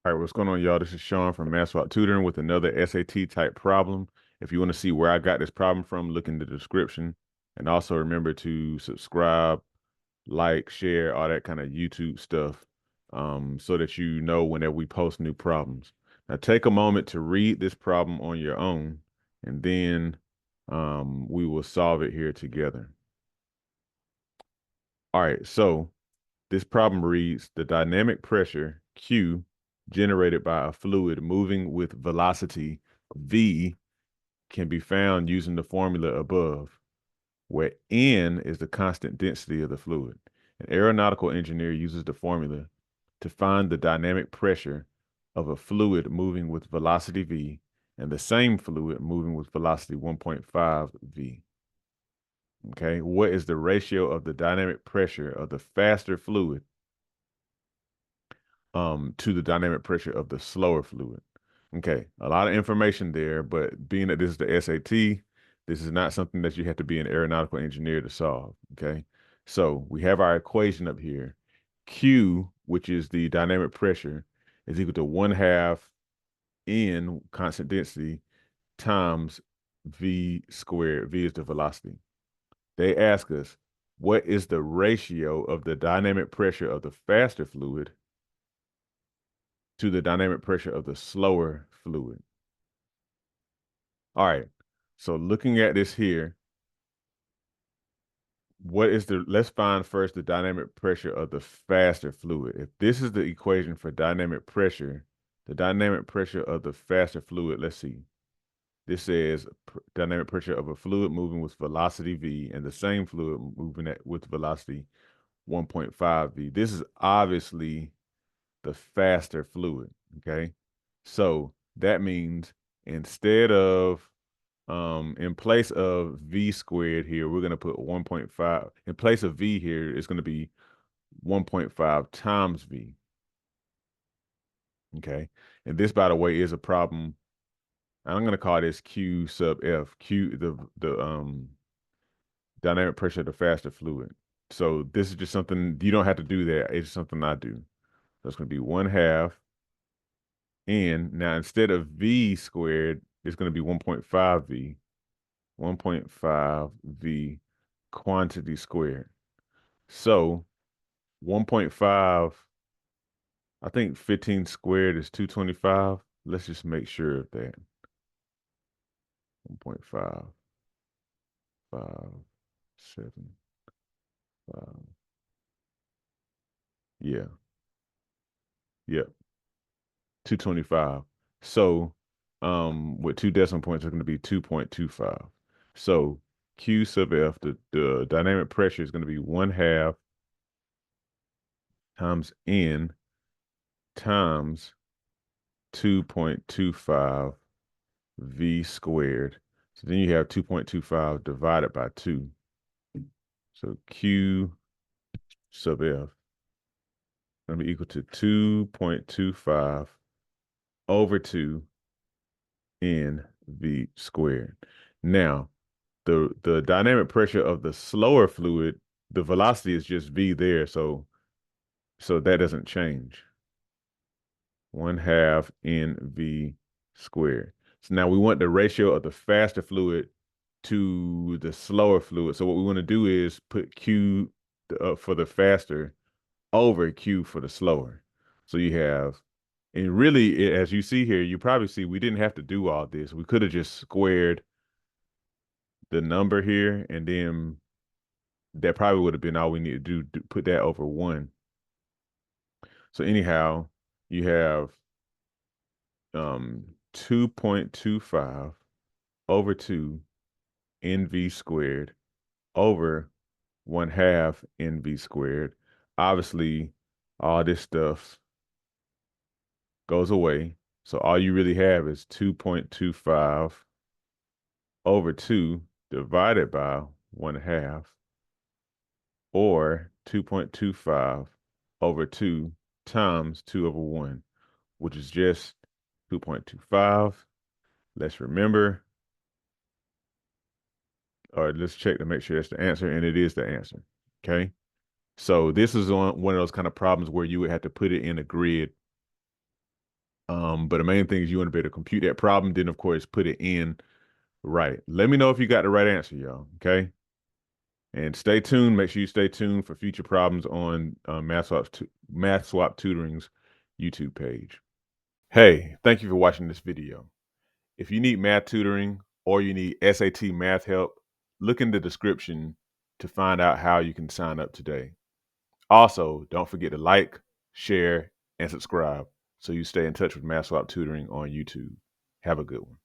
All right, what's going on, y'all? This is Sean from MathSwap Tutoring with another SAT type problem. If you want to see where I got this problem from, look in the description. And also remember to subscribe, like, share, all that kind of YouTube stuff, so that you know whenever we post new problems. Now, take a moment to read this problem on your own, and then we will solve it here together. All right, so this problem reads, the dynamic pressure Q generated by a fluid moving with velocity V can be found using the formula above, where N is the constant density of the fluid. An aeronautical engineer uses the formula to find the dynamic pressure of a fluid moving with velocity V and the same fluid moving with velocity 1.5 V. Okay, what is the ratio of the dynamic pressure of the faster fluid to the dynamic pressure of the slower fluid? Okay, a lot of information there, but being that this is the SAT, this is not something that you have to be an aeronautical engineer to solve. Okay, so we have our equation up here. Q, which is the dynamic pressure, is equal to 1/2 N, constant density, times V squared. V is the velocity. They ask us, what is the ratio of the dynamic pressure of the faster fluid to the dynamic pressure of the slower fluid? All right. So looking at this here, let's find first the dynamic pressure of the faster fluid. If this is the equation for dynamic pressure, the dynamic pressure of the faster fluid, let's see. This says dynamic pressure of a fluid moving with velocity V and the same fluid moving with velocity 1.5 V. This is obviously the faster fluid, okay? So that means instead of in place of V squared here, we're going to put 1.5. In place of V here, it's going to be 1.5 times V. Okay. And this, by the way, is a problem. I'm going to call this Q sub F. Q, the dynamic pressure of the faster fluid. So this is just something, you don't have to do that. It's something I do. So it's going to be 1/2 N. Now, instead of V squared, it's going to be 1.5 V. 1.5 V quantity squared. So 1.5, I think 15 squared is 225. Let's just make sure of that. 1.5, 5, 7, 5. Yeah, yep, 225. So with two decimal points, it's going to be 2.25. So Q sub F, the dynamic pressure is going to be 1/2 times N times 2.25 V squared. So then you have 2.25 divided by 2. So Q sub F going to be equal to 2.25 over 2 N V squared. Now, the dynamic pressure of the slower fluid, the velocity is just V there, so that doesn't change. 1/2 NV squared. So now we want the ratio of the faster fluid to the slower fluid. So what we want to do is put Q for the faster over Q for the slower. So you have, and really, as you see here, you probably see we didn't have to do all this. We could have just squared the number here, and then that probably would have been all we need to do, put that over 1. So anyhow, you have 2.25 over 2 NV squared over 1/2 NV squared. Obviously, all this stuff goes away. So all you really have is 2.25 over 2 divided by 1/2, or 2.25 over 2 times 2 over 1, which is just 2.25. Let's remember, or let's check to make sure that's the answer, and it is the answer. Okay. So this is on one of those kind of problems where you would have to put it in a grid But the main thing is you want to be able to compute that problem, then of course put it in right. Let me know if you got the right answer, y'all. Okay. And stay tuned. Make sure you stay tuned for future problems on Math Swap Tutoring's YouTube page. Hey, thank you for watching this video. If you need math tutoring or you need SAT math help, look in the description to find out how you can sign up today. Also, don't forget to like, share, and subscribe so you stay in touch with Math Swap Tutoring on YouTube. Have a good one.